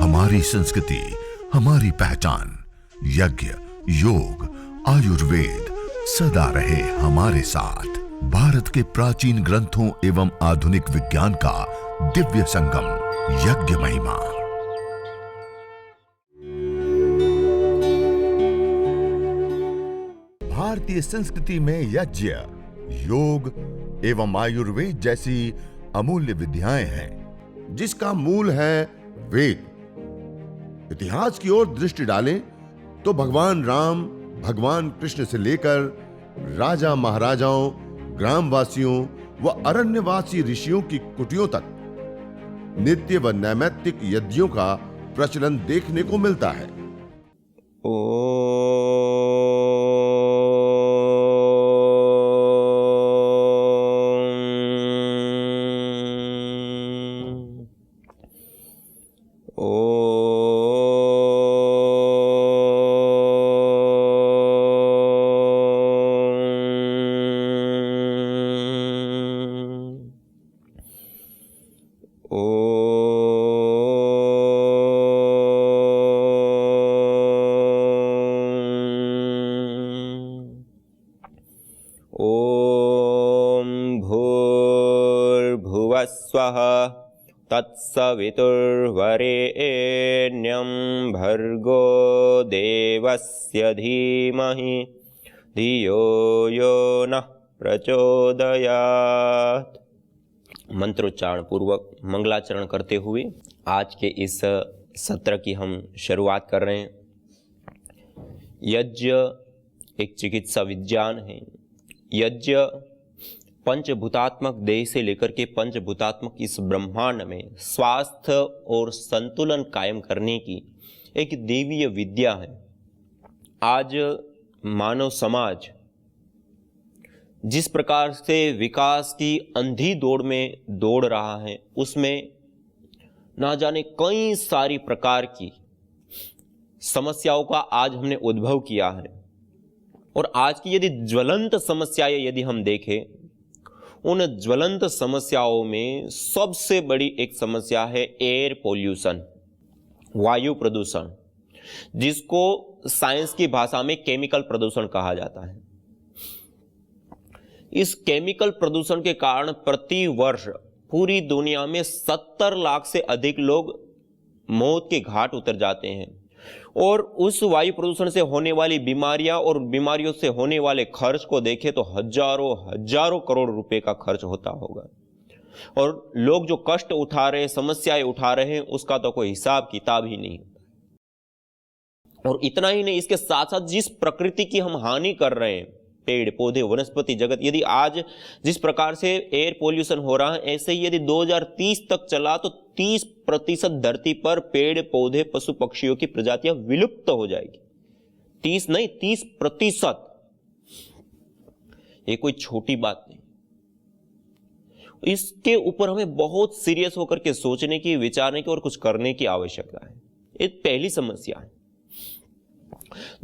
हमारी संस्कृति, हमारी पहचान। यज्ञ, योग, आयुर्वेद सदा रहे हमारे साथ। भारत के प्राचीन ग्रंथों एवं आधुनिक विज्ञान का दिव्य संगम, यज्ञ महिमा। भारतीय संस्कृति में यज्ञ, योग एवं आयुर्वेद जैसी अमूल्य विद्याएं हैं, जिसका मूल है वेद। इतिहास की ओर दृष्टि डालें तो भगवान राम, भगवान कृष्ण से लेकर राजा महाराजाओं, ग्रामवासियों व अरण्यवासी ऋषियों की कुटियों तक नित्य व नैमित्तिक यज्ञों का प्रचलन देखने को मिलता है। स्वः तत्सवितुर्वरेण्यं भर्गो देवस्य धीमहि धियो यो नः प्रचोदयात्। मंत्रोच्चारण पूर्वक मंगलाचरण करते हुए आज के इस सत्र की हम शुरुआत कर रहे हैं। यज्ञ एक चिकित्सा विज्ञान है। यज्ञ पंचभूतात्मक देह से लेकर के पंचभूतात्मक इस ब्रह्मांड में स्वास्थ्य और संतुलन कायम करने की एक देवीय विद्या है। आज मानव समाज जिस प्रकार से विकास की अंधी दौड़ में दौड़ रहा है, उसमें ना जाने कई सारी प्रकार की समस्याओं का आज हमने उद्भव किया है। और आज की यदि ज्वलंत समस्याएं यदि हम देखें, उन ज्वलंत समस्याओं में सबसे बड़ी एक समस्या है एयर पोल्यूशन, वायु प्रदूषण, जिसको साइंस की भाषा में केमिकल प्रदूषण कहा जाता है। इस केमिकल प्रदूषण के कारण प्रति वर्ष पूरी दुनिया में 70 लाख से अधिक लोग मौत के घाट उतर जाते हैं। और उस वायु प्रदूषण से होने वाली बीमारियां और बीमारियों से होने वाले खर्च को देखें तो हजारों करोड़ रुपए का खर्च होता होगा। और लोग जो कष्ट उठा रहे हैं, समस्याएं उठा रहे हैं, उसका तो कोई हिसाब किताब ही नहीं। और इतना ही नहीं, इसके साथ साथ जिस प्रकृति की हम हानि कर रहे हैं, पेड़ पौधे वनस्पति जगत, यदि आज जिस प्रकार से एयर पोल्यूशन हो रहा है, ऐसे ही यदि 2030 तक चला तो 30% धरती पर पेड़ पौधे पशु पक्षियों की प्रजातियां विलुप्त हो जाएगी। 30 नहीं, 30%। ये कोई छोटी बात नहीं। इसके ऊपर हमें बहुत सीरियस होकर के सोचने की, विचारने की और कुछ करने की आवश्यकता है। ये पहली समस्या है।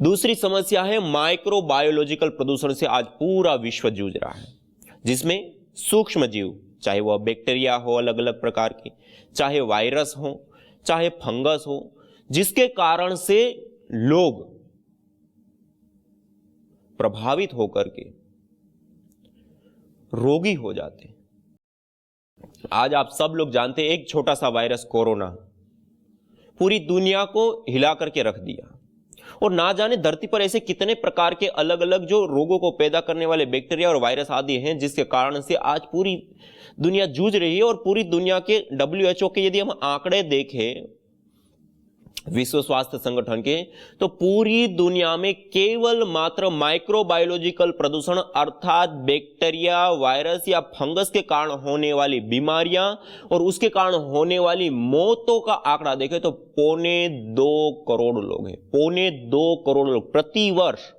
दूसरी समस्या है माइक्रोबायोलॉजिकल प्रदूषण से आज पूरा विश्व जूझ रहा है, जिसमें सूक्ष्म जीव, चाहे वह बैक्टीरिया हो अलग अलग प्रकार के, चाहे वायरस हो, चाहे फंगस हो, जिसके कारण से लोग प्रभावित होकर के रोगी हो जाते हैं। आज आप सब लोग जानते हैं, एक छोटा सा वायरस कोरोना पूरी दुनिया को हिला करके रख दिया। और ना जाने धरती पर ऐसे कितने प्रकार के अलग अलग जो रोगों को पैदा करने वाले बैक्टीरिया और वायरस आदि हैं, जिसके कारण से आज पूरी दुनिया जूझ रही है। और पूरी दुनिया के WHO के यदि हम आंकड़े देखें, विश्व स्वास्थ्य संगठन के, तो पूरी दुनिया में केवल मात्र माइक्रोबायोलॉजिकल प्रदूषण अर्थात बैक्टीरिया, वायरस या फंगस के कारण होने वाली बीमारियां और उसके कारण होने वाली मौतों का आंकड़ा देखें तो 2.25 करोड़ लोग हैं। 2.25 करोड़ लोग प्रति वर्ष।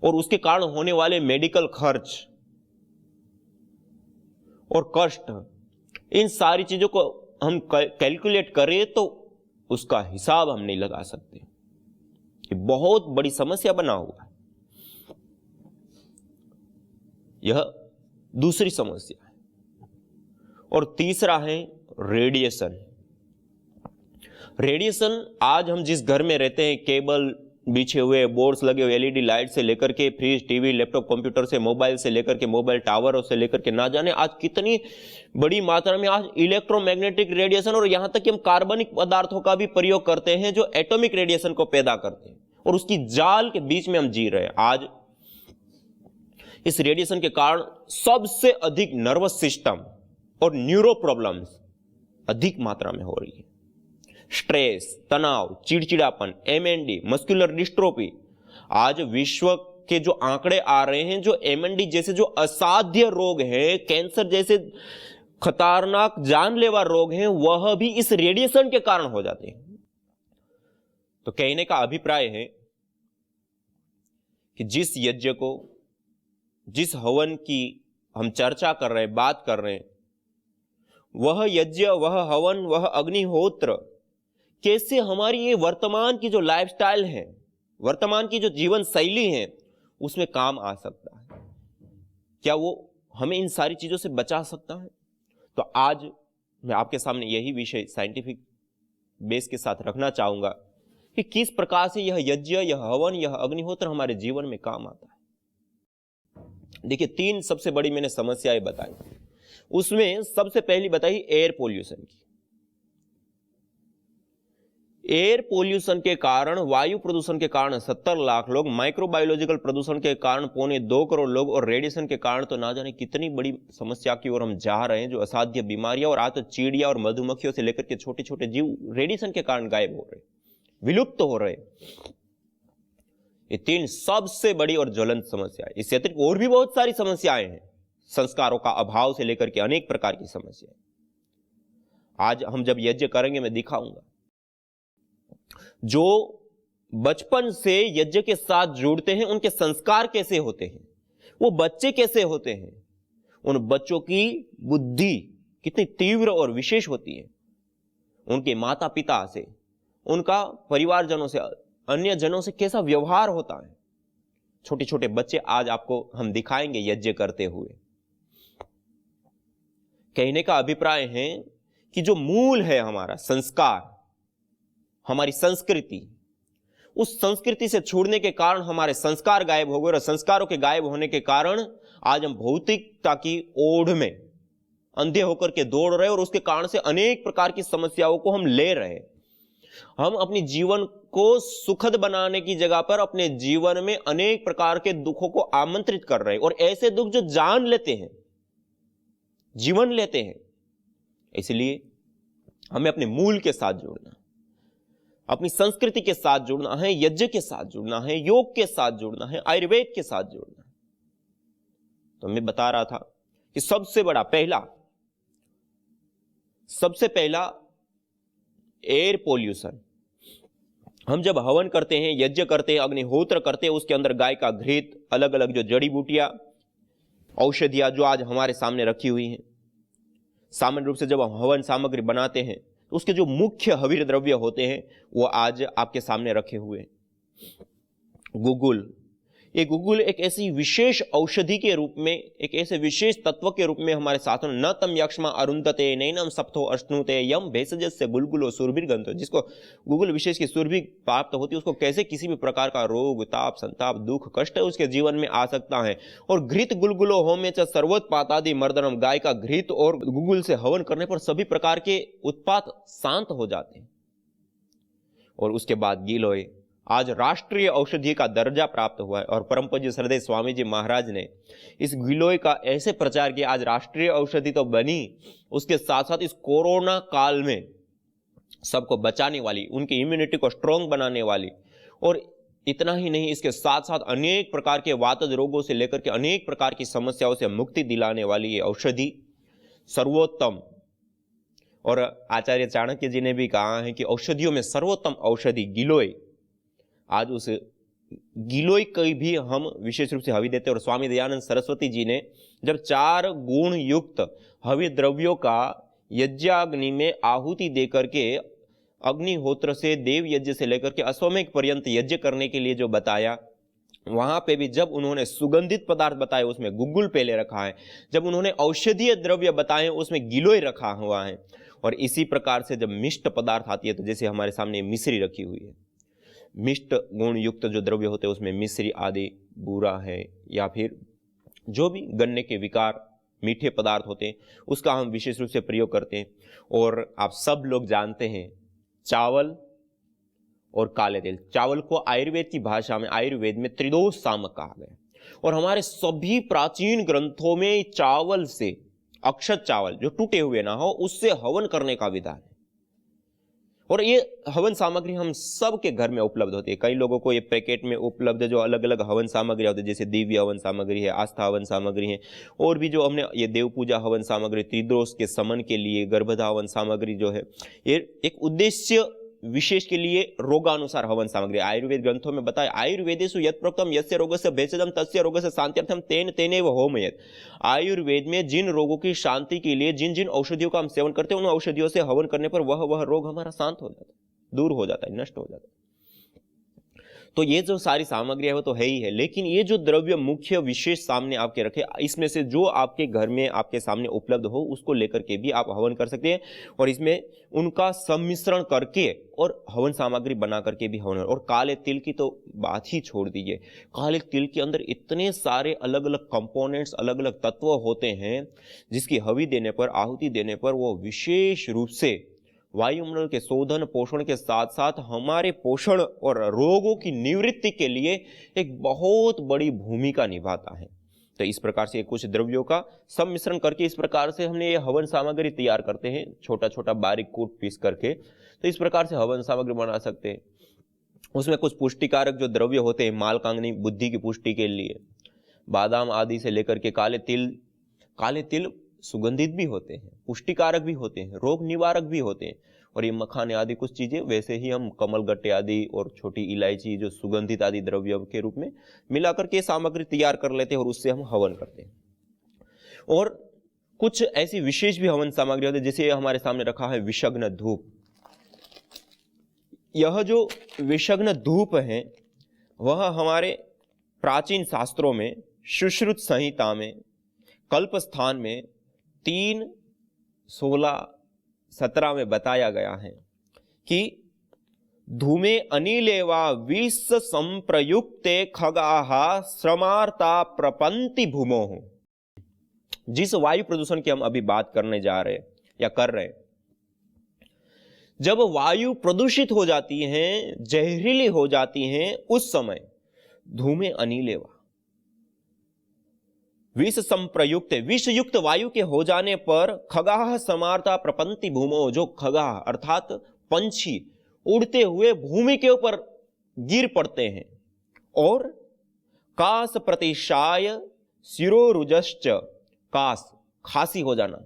और उसके कारण होने वाले मेडिकल खर्च और कष्ट, इन सारी चीजों को हम कैलकुलेट करें तो उसका हिसाब हम नहीं लगा सकते। ये बहुत बड़ी समस्या बना हुआ है। यह दूसरी समस्या है। और तीसरा है रेडिएशन। रेडिएशन, आज हम जिस घर में रहते हैं, केबल बिछे हुए, बोर्ड्स लगे हुए, एलईडी लाइट से लेकर के फ्रिज, टीवी, लैपटॉप, कंप्यूटर से, मोबाइल से लेकर के, मोबाइल टावरों से लेकर के, ना जाने आज कितनी बड़ी मात्रा में आज इलेक्ट्रोमैग्नेटिक रेडिएशन, और यहां तक कि हम कार्बनिक पदार्थों का भी प्रयोग करते हैं जो एटॉमिक रेडिएशन को पैदा करते हैं, और उसकी जाल के बीच में हम जी रहे हैं। आज इस रेडिएशन के कारण सबसे अधिक नर्वस सिस्टम और न्यूरो प्रॉब्लम्स अधिक मात्रा में हो रही है। स्ट्रेस, तनाव, चिड़चिड़ापन, एमएनडी, मस्कुलर डिस्ट्रोफी, आज विश्व के जो आंकड़े आ रहे हैं, जो एमएनडी जैसे जो असाध्य रोग हैं, कैंसर जैसे खतरनाक जानलेवा रोग हैं, वह भी इस रेडिएशन के कारण हो जाते हैं। तो कहने का अभिप्राय है कि जिस यज्ञ को, जिस हवन की हम चर्चा कर रहे हैं, बात कर रहे हैं, वह यज्ञ, वह हवन, वह अग्निहोत्र कैसे हमारी ये वर्तमान की जो लाइफस्टाइल है, वर्तमान की जो जीवन शैली है, उसमें काम आ सकता है। क्या वो हमें इन सारी चीजों से बचा सकता है? तो आज मैं आपके सामने यही विषय साइंटिफिक बेस के साथ रखना चाहूंगा कि किस प्रकार से यह यज्ञ, यह हवन, यह अग्निहोत्र हमारे जीवन में काम आता है। देखिए, 3 सबसे बड़ी मैंने समस्याएं बताई। उसमें सबसे पहली बताई एयर पोल्यूशन की। एयर पोल्यूशन के कारण, वायु प्रदूषण के कारण 70 लाख लोग, माइक्रोबायोलॉजिकल प्रदूषण के कारण 2.25 करोड़ लोग, और रेडिएशन के कारण तो ना जाने कितनी बड़ी समस्या की ओर हम जा रहे हैं, जो असाध्य बीमारियां, और आज तो चिड़िया और मधुमक्खियों से लेकर के छोटे छोटे जीव रेडिएशन के कारण गायब हो रहे, विलुप्त हो रहे। ये 3 सबसे बड़ी और ज्वलंत समस्या है। इससे अतिरिक्त और भी बहुत सारी समस्याएं हैं, संस्कारों का अभाव से लेकर के अनेक प्रकार की समस्याएं। आज हम जब यज्ञ करेंगे, मैं दिखाऊंगा जो बचपन से यज्ञ के साथ जुड़ते हैं, उनके संस्कार कैसे होते हैं, वो बच्चे कैसे होते हैं, उन बच्चों की बुद्धि कितनी तीव्र और विशेष होती है, उनके माता पिता से, उनका परिवारजनों से, अन्य जनों से कैसा व्यवहार होता है। छोटे छोटे बच्चे आज आपको हम दिखाएंगे यज्ञ करते हुए। कहने का अभिप्राय है कि जो मूल है हमारा संस्कार, हमारी संस्कृति, उस संस्कृति से छूटने के कारण हमारे संस्कार गायब हो गए, और संस्कारों के गायब होने के कारण आज हम भौतिकता की ओढ़ में अंधे होकर के दौड़ रहे हैं, और उसके कारण से अनेक प्रकार की समस्याओं को हम ले रहे हैं। हम अपने जीवन को सुखद बनाने की जगह पर अपने जीवन में अनेक प्रकार के दुखों को आमंत्रित कर रहे हैं, और ऐसे दुख जो जान लेते हैं, जीवन लेते हैं। इसलिए हमें अपने मूल के साथ जुड़ना, अपनी संस्कृति के साथ जुड़ना है, यज्ञ के साथ जुड़ना है, योग के साथ जुड़ना है, आयुर्वेद के साथ जुड़ना है। तो मैं बता रहा था कि सबसे पहला एयर पोल्यूशन। हम जब हवन करते हैं, यज्ञ करते हैं, अग्निहोत्र करते हैं, उसके अंदर गाय का घृत, अलग अलग जो जड़ी बूटियां, औषधियां जो आज हमारे सामने रखी हुई हैं, सामान्य रूप से जब हम हवन सामग्री बनाते हैं तो उसके जो मुख्य हविर द्रव्य होते हैं वो आज आपके सामने रखे हुए हैं। गुगुल, ये गुगुल एक ऐसी विशेष औषधि के रूप में, एक ऐसे विशेष तत्व के रूप में हमारे साथ में, न तम यक्ष्मा अरुंधते नैनम सप्तो अश्नुते यम भेषजस्य गुलगुलो सुरभिर्गंतो, जिसको गुगुल विशेष की सुरभि प्राप्त होती है, उसको कैसे किसी भी प्रकार का रोग, ताप, संताप, दुख, कष्ट उसके जीवन में आ सकता है। और घृत गुलगुलो होमे च सर्वोत्पातादि मर्दनम, गाय का घृत और गुगुल से हवन करने पर सभी प्रकार के उत्पात शांत हो जाते हैं। और उसके बाद गिलोय, आज राष्ट्रीय औषधि का दर्जा प्राप्त हुआ है, और परम पूज्य श्रद्धेय स्वामी जी महाराज ने इस गिलोय का ऐसे प्रचार किया, आज राष्ट्रीय औषधि तो बनी, उसके साथ साथ इस कोरोना काल में सबको बचाने वाली, उनकी इम्यूनिटी को स्ट्रॉन्ग बनाने वाली, और इतना ही नहीं, इसके साथ साथ अनेक प्रकार के वातज रोगों से लेकर के अनेक प्रकार की समस्याओं से मुक्ति दिलाने वाली ये औषधि सर्वोत्तम। और आचार्य चाणक्य जी ने भी कहा है कि औषधियों में सर्वोत्तम औषधि गिलोय। आज उस गिलोय की भी हम विशेष रूप से हवि देते हैं। और स्वामी दयानंद सरस्वती जी ने जब 4 गुण युक्त हवि द्रव्यों का यज्ञाग्नि में आहुति देकर के अग्निहोत्र से, देव यज्ञ से लेकर के अश्वमेध पर्यंत यज्ञ करने के लिए जो बताया, वहां पे भी जब उन्होंने सुगंधित पदार्थ बताए उसमें गुग्गुल पेले रखा है, जब उन्होंने औषधीय द्रव्य बताए उसमें गिलोय रखा हुआ है, और इसी प्रकार से जब मिष्ट पदार्थ आती है तो जैसे हमारे सामने मिश्री रखी हुई है, मिष्ट गुण युक्त जो द्रव्य होते हैं उसमें मिश्री आदि, बूरा है, या फिर जो भी गन्ने के विकार मीठे पदार्थ होते हैं उसका हम विशेष रूप से प्रयोग करते हैं। और आप सब लोग जानते हैं चावल और काले तिल। चावल को आयुर्वेद की भाषा में, आयुर्वेद में त्रिदोष सामक कहा गया, और हमारे सभी प्राचीन ग्रंथों में चावल से, अक्षत चावल जो टूटे हुए ना हो, उससे हवन करने का विधान है। और ये हवन सामग्री हम सब के घर में उपलब्ध होती है। कई लोगों को ये पैकेट में उपलब्ध है जो अलग अलग हवन सामग्री होती है, जैसे दिव्य हवन सामग्री है, आस्था हवन सामग्री है, और भी जो हमने ये देव पूजा हवन सामग्री, त्रिदोष के समन के लिए गर्भधा हवन सामग्री जो है, ये एक उद्देश्य विशेष के लिए रोगानुसार हवन सामग्री। आयुर्वेद ग्रंथों में बताया, आयुर्वेदेषु यत् प्रोक्तम यस्य रोगस्य भेषजम तस्य रोगस्य शान्त्यर्थम तेन तेनेव होमयेत्। आयुर्वेद में जिन रोगों की शांति के लिए जिन जिन औषधियों का हम सेवन करते हैं, उन औषधियों से हवन करने पर वह रोग हमारा शांत हो जाता है, दूर हो जाता है, नष्ट हो जाता है। तो ये जो सारी सामग्री है वो तो है ही है, लेकिन ये जो द्रव्य मुख्य विशेष सामने आपके रखे, इसमें से जो आपके घर में आपके सामने उपलब्ध हो उसको लेकर के भी आप हवन कर सकते हैं, और इसमें उनका सम्मिश्रण करके और हवन सामग्री बना करके भी हवन। और काले तिल की तो बात ही छोड़ दीजिए, काले तिल के अंदर इतने सारे अलग अलग कंपोनेंट्स, अलग अलग तत्व होते हैं जिसकी हवि देने पर, आहुति देने पर वो विशेष रूप से वायुमंडल के शोधन पोषण के साथ साथ हमारे पोषण और रोगों की निवृत्ति के लिए एक बहुत बड़ी भूमिका निभाता है। तो इस प्रकार से कुछ द्रव्यों का सम्मिश्रण करके इस प्रकार से हमने ये हवन सामग्री तैयार करते हैं, छोटा छोटा बारीक कूट पीस करके। तो इस प्रकार से हवन सामग्री बना सकते हैं। उसमें कुछ पुष्टिकारक जो द्रव्य होते हैं, मालकांगनी बुद्धि की पुष्टि के लिए, बादाम आदि से लेकर के काले तिल सुगंधित भी होते हैं, पुष्टिकारक भी होते हैं, रोग निवारक भी होते हैं। और ये मखाने आदि कुछ चीजें वैसे ही हम कमलगट्टे आदि और छोटी इलायची जो सुगंधित आदि द्रव्य के रूप में मिलाकर के सामग्री तैयार कर लेते हैं और उससे हम हवन करते हैं। और कुछ ऐसी विशेष भी हवन सामग्री होती है, जैसे हमारे सामने रखा है विषग्न धूप। यह जो विषग्न धूप है वह हमारे प्राचीन शास्त्रों में, सुश्रुत संहिता में, कल्प स्थान में 3, 16, 17 में बताया गया है कि धूमे अनिलेवा विष संप्रयुक्ते खगाहा श्रमार्ता प्रपंति भूमो। जिस वायु प्रदूषण की हम अभी बात करने जा रहे हैं या कर रहे हैं, जब वायु प्रदूषित हो जाती हैं, जहरीली हो जाती हैं, उस समय धूमे अनिलेवा, विष संप्रयुक्त, विष युक्त वायु के हो जाने पर खगाह समार्ता प्रपंति भूमो, जो खगाह अर्थात पंछी उड़ते हुए भूमि के ऊपर गिर पड़ते हैं, और कास प्रतिशाय शिरोरुजश्च, कास खांसी हो जाना,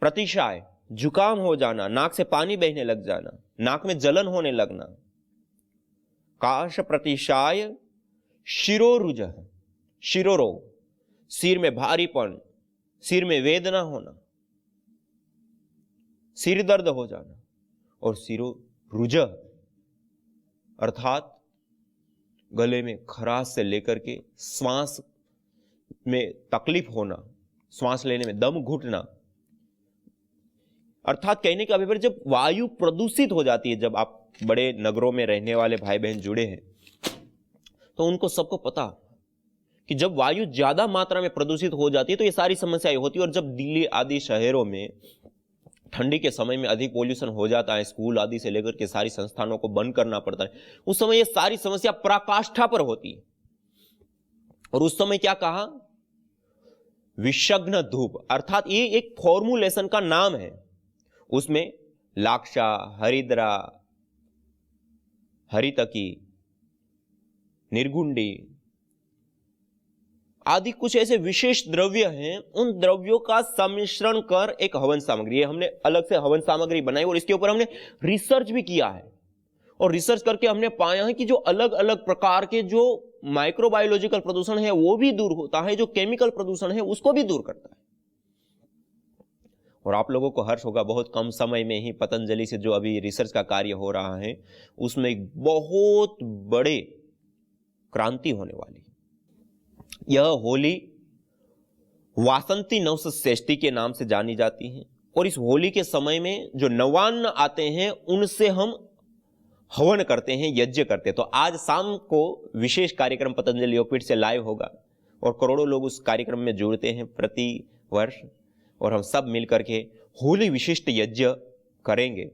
प्रतिशाय जुकाम हो जाना, नाक से पानी बहने लग जाना, नाक में जलन होने लगना, काश प्रतिशाय शिरोरुज, शिरोरोग, सिर में भारीपन, सिर में वेदना होना, सिर दर्द हो जाना, और शिरोरुज अर्थात गले में खराश से लेकर के श्वास में तकलीफ होना, श्वास लेने में दम घुटना। अर्थात कहने का अभिप्राय, जब वायु प्रदूषित हो जाती है, जब आप बड़े नगरों में रहने वाले भाई बहन जुड़े हैं तो उनको सबको पता कि जब वायु ज्यादा मात्रा में प्रदूषित हो जाती है तो ये सारी समस्याएं होती है। और जब दिल्ली आदि शहरों में ठंडी के समय में अधिक पोल्यूशन हो जाता है, स्कूल आदि से लेकर के सारी संस्थानों को बंद करना पड़ता है, उस समय ये सारी समस्या पराकाष्ठा पर होती है। और उस समय क्या कहा, विषग्न धूप, अर्थात ये एक फॉर्मुलेशन का नाम है। उसमें लाक्षा, हरिद्रा, हरितकी, निर्गुंडी आदि कुछ ऐसे विशेष द्रव्य हैं, उन द्रव्यों का सम्मिश्रण कर एक हवन सामग्री है। हमने अलग से हवन सामग्री बनाई और इसके ऊपर हमने रिसर्च भी किया है, और रिसर्च करके हमने पाया है कि जो अलग अलग प्रकार के जो माइक्रोबायोलॉजिकल प्रदूषण है वो भी दूर होता है, जो केमिकल प्रदूषण है उसको भी दूर करता है। और आप लोगों को हर्ष होगा, बहुत कम समय में ही पतंजलि से जो अभी रिसर्च का कार्य हो रहा है उसमें एक बहुत बड़े क्रांति होने वाली है। यह होली वासंती नवसष्ठी के नाम से जानी जाती है और इस होली के समय में जो नवान्न आते हैं उनसे हम हवन करते हैं, यज्ञ करते हैं। तो आज शाम को विशेष कार्यक्रम पतंजलि योगपीठ से लाइव होगा और करोड़ों लोग उस कार्यक्रम में जुड़ते हैं प्रति वर्ष, और हम सब मिलकर के होली विशिष्ट यज्ञ करेंगे।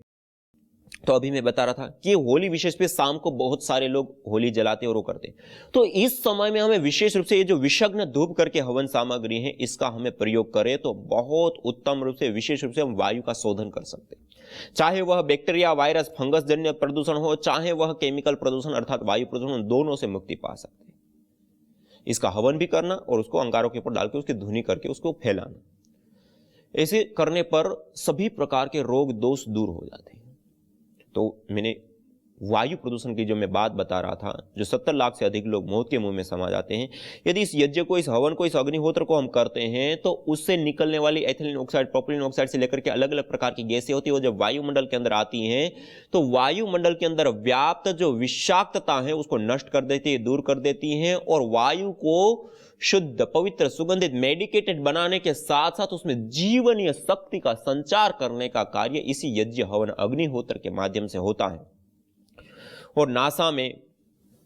तो अभी मैं बता रहा था कि होली विशेष पे शाम को बहुत सारे लोग होली जलाते और वो करते। तो इस समय में हमें विशेष रूप से ये जो विषग्न धूप करके हवन सामग्री है इसका हमें प्रयोग करें तो बहुत उत्तम रूप से, विशेष रूप से हम वायु का शोधन कर सकते हैं। चाहे वह बैक्टीरिया, वायरस, फंगस जन्य प्रदूषण हो, चाहे वह केमिकल प्रदूषण अर्थात वायु प्रदूषण, दोनों से मुक्ति पा सकते हैं। इसका हवन भी करना और उसको अंगारों के ऊपर डाल के उसकी धुनी करके उसको फैलाना, ऐसे करने पर सभी प्रकार के रोग दोष दूर हो जाते हैं। तो मैंने वायु प्रदूषण की जो मैं बात बता रहा था, जो 70 लाख से अधिक लोग मौत के मुंह में समा जाते हैं, यदि इस यज्ञ को, इस हवन को, इस अग्निहोत्र को हम करते हैं तो उससे निकलने वाली एथिलीन ऑक्साइड, प्रोपिलीन ऑक्साइड से लेकर के अलग अलग प्रकार की गैसें होती है, वो जब वायुमंडल के अंदर आती हैं तो वायुमंडल के अंदर व्याप्त जो विषाक्तता है उसको नष्ट कर देती है, दूर कर देती हैं और वायु को शुद्ध, पवित्र, सुगंधित, मेडिकेटेड बनाने के साथ साथ उसमें जीवनीय शक्ति का संचार करने का कार्य इसी यज्ञ हवन अग्निहोत्र के माध्यम से होता है। और नासा में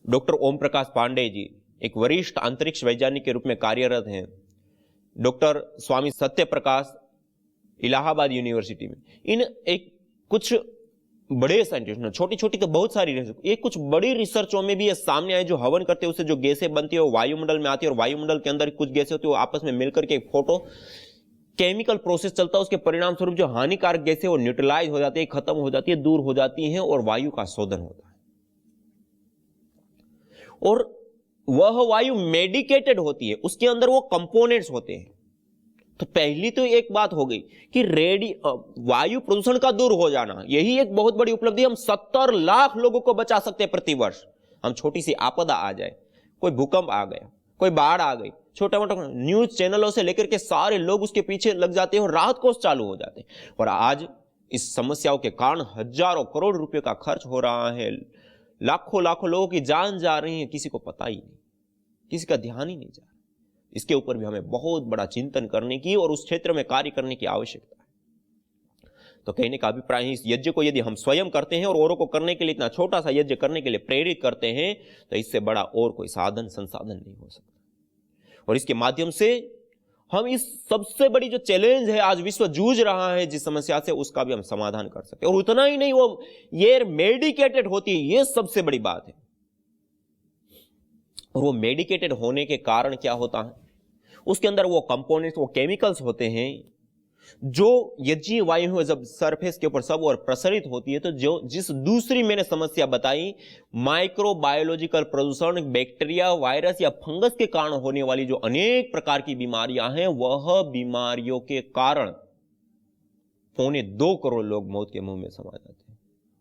डॉक्टर ओम प्रकाश पांडे जी एक वरिष्ठ अंतरिक्ष वैज्ञानिक के रूप में कार्यरत हैं। डॉक्टर स्वामी सत्य प्रकाश इलाहाबाद यूनिवर्सिटी में, इन एक कुछ बड़े साइंटिस्ट, छोटी छोटी तो बहुत सारी रिसर्च, एक कुछ बड़ी रिसर्चों में भी ये सामने आए, जो हवन करते हैं उससे जो गैसें बनती है वो वायुमंडल में आती है और वायुमंडल के अंदर कुछ गैसें होती है वो आपस में मिलकर के एक फोटो केमिकल प्रोसेस चलता है, उसके परिणाम स्वरूप जो हानिकारक गैसें वो न्यूट्रलाइज हो जाती है, खत्म हो जाती है, दूर हो जाती है और वायु का शोधन होता है। और वह वायु मेडिकेटेड होती है, उसके अंदर वो कंपोनेंट्स होते हैं। तो पहली तो एक बात हो गई कि वायु प्रदूषण का दूर हो जाना, यही एक बहुत बड़ी उपलब्धि। हम 70 लाख लोगों को बचा सकते हैं प्रति वर्ष। हम छोटी सी आपदा आ जाए, कोई भूकंप आ गया, कोई बाढ़ आ गई, छोटा मोटा न्यूज चैनलों से लेकर के सारे लोग उसके पीछे लग जाते हैं और राहत कोष चालू हो जाते हैं। और आज इस समस्याओं के कारण हजारों करोड़ रुपए का खर्च हो रहा है, लाखों लाखों लोगों की जान जा रही है, किसी को पता ही नहीं, किसी का ध्यान ही नहीं जा रहा। इसके ऊपर भी हमें बहुत बड़ा चिंतन करने की और उस क्षेत्र में कार्य करने की आवश्यकता है। तो कहने का अभिप्राय है, इस यज्ञ को यदि हम स्वयं करते हैं और औरों को करने के लिए, इतना छोटा सा यज्ञ करने के लिए प्रेरित करते हैं, तो इससे बड़ा और कोई साधन संसाधन नहीं हो सकता। और इसके माध्यम से हम इस सबसे बड़ी जो चैलेंज है आज विश्व जूझ रहा है जिस समस्या से, उसका भी हम समाधान कर सकते हैं। और उतना ही नहीं, वो ये मेडिकेटेड होती है, ये सबसे बड़ी बात है। और वो मेडिकेटेड होने के कारण क्या होता है, उसके अंदर वो कंपोनेंट्स, वो केमिकल्स होते हैं जो यज्ञीय वायु जब सरफेस के ऊपर सब और प्रसारित होती है, तो जो जिस दूसरी मैंने समस्या बताई, माइक्रोबायोलॉजिकल प्रदूषण, बैक्टीरिया, वायरस या फंगस के कारण होने वाली जो अनेक प्रकार की बीमारियां हैं, वह बीमारियों के कारण 2.25 करोड़ लोग मौत के मुंह में समा जाते हैं।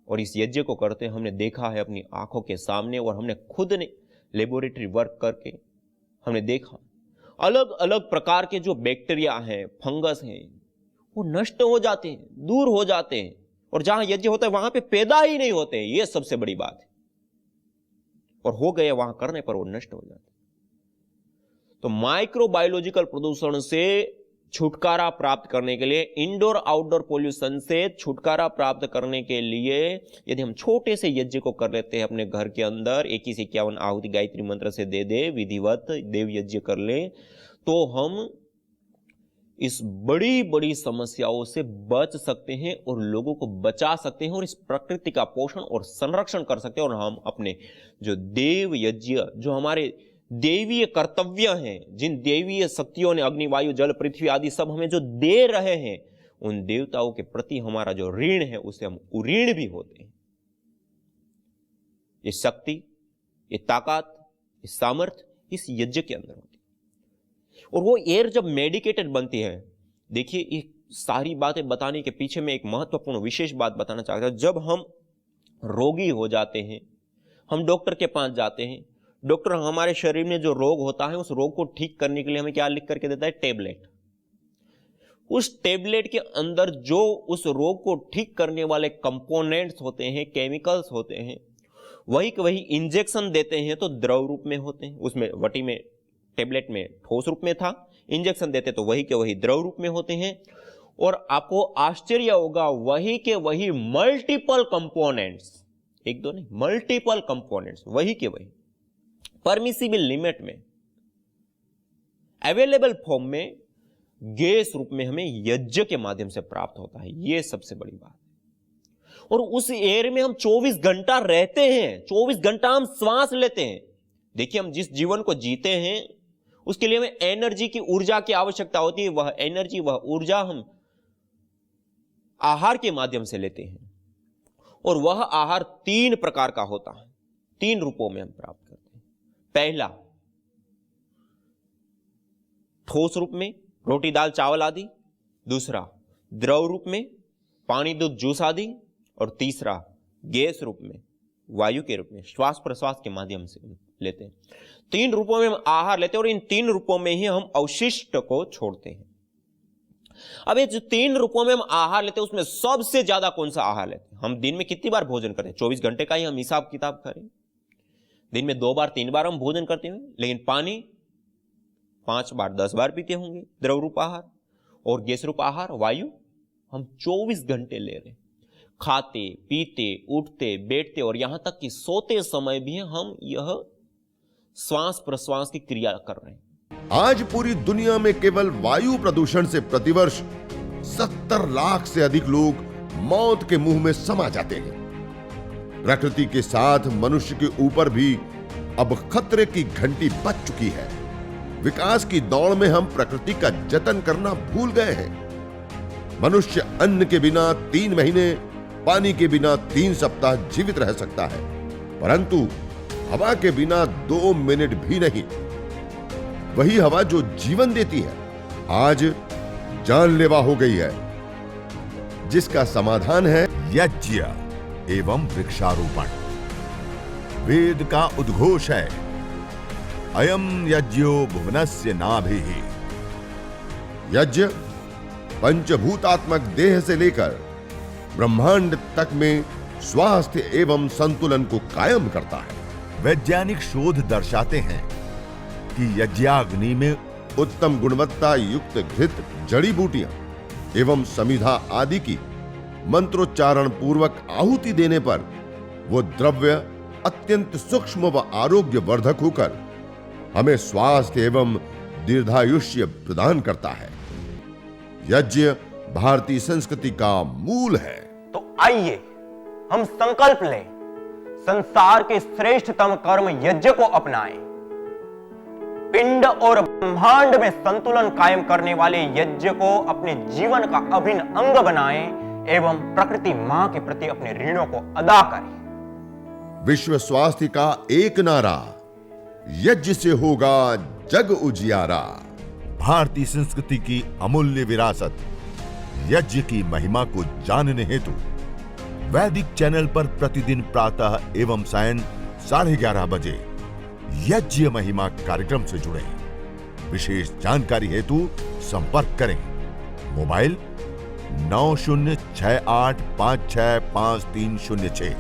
और इस यज्ञ को करते हमने देखा है अपनी आंखों के सामने, और हमने खुद ने लेबोरेटरी वर्क करके हमने देखा अलग अलग प्रकार के जो बैक्टीरिया हैं, फंगस हैं, वो नष्ट हो जाते हैं, दूर हो जाते हैं, और जहां यज्ञ होता है वहां पे पैदा ही नहीं होते हैं। ये सबसे बड़ी बात है। और हो गए वहां करने पर वो नष्ट हो जाते हैं। तो माइक्रोबायोलॉजिकल प्रदूषण से छुटकारा प्राप्त करने के लिए, इंडोर आउटडोर पोल्यूशन से छुटकारा प्राप्त करने के लिए, यदि हम छोटे से यज्ञ को कर लेते हैं अपने घर के अंदर, 21-51 आहुति गायत्री मंत्र से दे दे, विधिवत देव यज्ञ कर ले, तो हम इस बड़ी बड़ी समस्याओं से बच सकते हैं और लोगों को बचा सकते हैं और इस प्रकृति का पोषण और संरक्षण कर सकते हैं। और हम अपने जो देव यज्ञ, जो हमारे देवीय कर्तव्य हैं, जिन देवीय शक्तियों ने अग्नि, वायु, जल, पृथ्वी आदि सब हमें जो दे रहे हैं, उन देवताओं के प्रति हमारा जो ऋण है उससे हम उऋण भी होते हैं। ये शक्ति, ये ताकत, ये सामर्थ्य इस यज्ञ के अंदर होती है। और वो एयर जब मेडिकेटेड बनती है, देखिए ये सारी बातें बताने के पीछे मैं एक महत्वपूर्ण विशेष बात बताना चाहता हूं। जब हम रोगी हो जाते हैं, हम डॉक्टर के पास जाते हैं, डॉक्टर हमारे शरीर में जो रोग होता है उस रोग को ठीक करने के लिए हमें क्या लिख करके देता है? टेबलेट। उस टेबलेट के अंदर जो उस रोग को ठीक करने वाले कंपोनेंट्स होते हैं, केमिकल्स होते हैं, वही के वही इंजेक्शन देते हैं तो द्रव रूप में होते हैं। उसमें वटी में, टेबलेट में ठोस रूप में था, इंजेक्शन देते तो वही के वही द्रव रूप में होते हैं। और आपको आश्चर्य होगा, वही के वही मल्टीपल कंपोनेंट्स, एक दो नहीं, मल्टीपल कंपोनेंट्स वही के वही परमिसिबल लिमिट में, अवेलेबल फॉर्म में, गैस रूप में हमें यज्ञ के माध्यम से प्राप्त होता है। यह सबसे बड़ी बात है। और उस एयर में हम 24 घंटा रहते हैं, 24 घंटा हम श्वास लेते हैं। देखिए, हम जिस जीवन को जीते हैं उसके लिए हमें एनर्जी की, ऊर्जा की आवश्यकता होती है। वह एनर्जी, वह ऊर्जा हम आहार के माध्यम से लेते हैं। और वह आहार 3 प्रकार का होता है, 3 रूपों में हम प्राप्त करते हैं। पहला, ठोस रूप में, रोटी दाल चावल आदि। दूसरा, द्रव रूप में, पानी दूध जूस आदि। और तीसरा, गैस रूप में, वायु के रूप में, श्वास प्रश्वास के माध्यम से लेते हैं। 3 रूपों में हम आहार लेते हैं और इन 3 रूपों में ही हम अवशिष्ट को छोड़ते हैं। अब ये जो 3 रूपों में हम आहार लेते हैं, उसमें सबसे ज्यादा कौन सा आहार लेते हैं? हम दिन में कितनी बार भोजन करते हैं? 24 घंटे का ही हम हिसाब किताब करें, दिन में 2 बार 3 बार हम भोजन करते हैं, लेकिन पानी 5 बार 10 बार पीते होंगे, द्रव रूप आहार। और गैस रूप आहार, वायु, हम 24 घंटे ले रहे हैं। खाते पीते, उठते बैठते और यहां तक कि सोते समय भी हम यह श्वास प्रश्वास की क्रिया कर रहे हैं। आज पूरी दुनिया में केवल वायु प्रदूषण से प्रतिवर्ष 70 लाख से अधिक लोग मौत के मुंह में समा जाते हैं। प्रकृति के साथ मनुष्य के ऊपर भी अब खतरे की घंटी बज चुकी है। विकास की दौड़ में हम प्रकृति का जतन करना भूल गए हैं। मनुष्य अन्न के बिना 3 महीने, पानी के बिना 3 सप्ताह जीवित रह सकता है, परंतु हवा के बिना 2 मिनट भी नहीं। वही हवा जो जीवन देती है आज जानलेवा हो गई है, जिसका समाधान है यज्ञ एवं वृक्षारोपण। वेद का उद्घोष है, अयम यज्ञो भुवनस्य नाभिः। यज्ञ पंचभूतात्मक देह से लेकर ब्रह्मांड तक में स्वास्थ्य एवं संतुलन को कायम करता है। वैज्ञानिक शोध दर्शाते हैं कि यज्ञाग्नि में उत्तम गुणवत्ता युक्त घृत, जड़ी बूटियां एवं समिधा आदि की मंत्रोच्चारण पूर्वक आहुति देने पर वो द्रव्य अत्यंत सूक्ष्म व आरोग्य वर्धक होकर हमें स्वास्थ्य एवं दीर्घायुष्य प्रदान करता है। यज्ञ भारतीय संस्कृति का मूल है। तो आइए हम संकल्प लें, संसार के श्रेष्ठतम कर्म यज्ञ को अपनाएं। पिंड और ब्रह्मांड में संतुलन कायम करने वाले यज्ञ को अपने जीवन का अभिन्न अंग बनाएं एवं प्रकृति मां के प्रति अपने ऋणों को अदा करें। विश्व स्वास्थ्य का एक नारा, यज्ञ से होगा जग उजियारा। भारतीय संस्कृति की अमूल्य विरासत यज्ञ की महिमा को जानने हेतु वैदिक चैनल पर प्रतिदिन प्रातः एवं सायं 11:30 बजे यज्ञ महिमा कार्यक्रम से जुड़े। विशेष जानकारी हेतु संपर्क करें। मोबाइल 9068565306।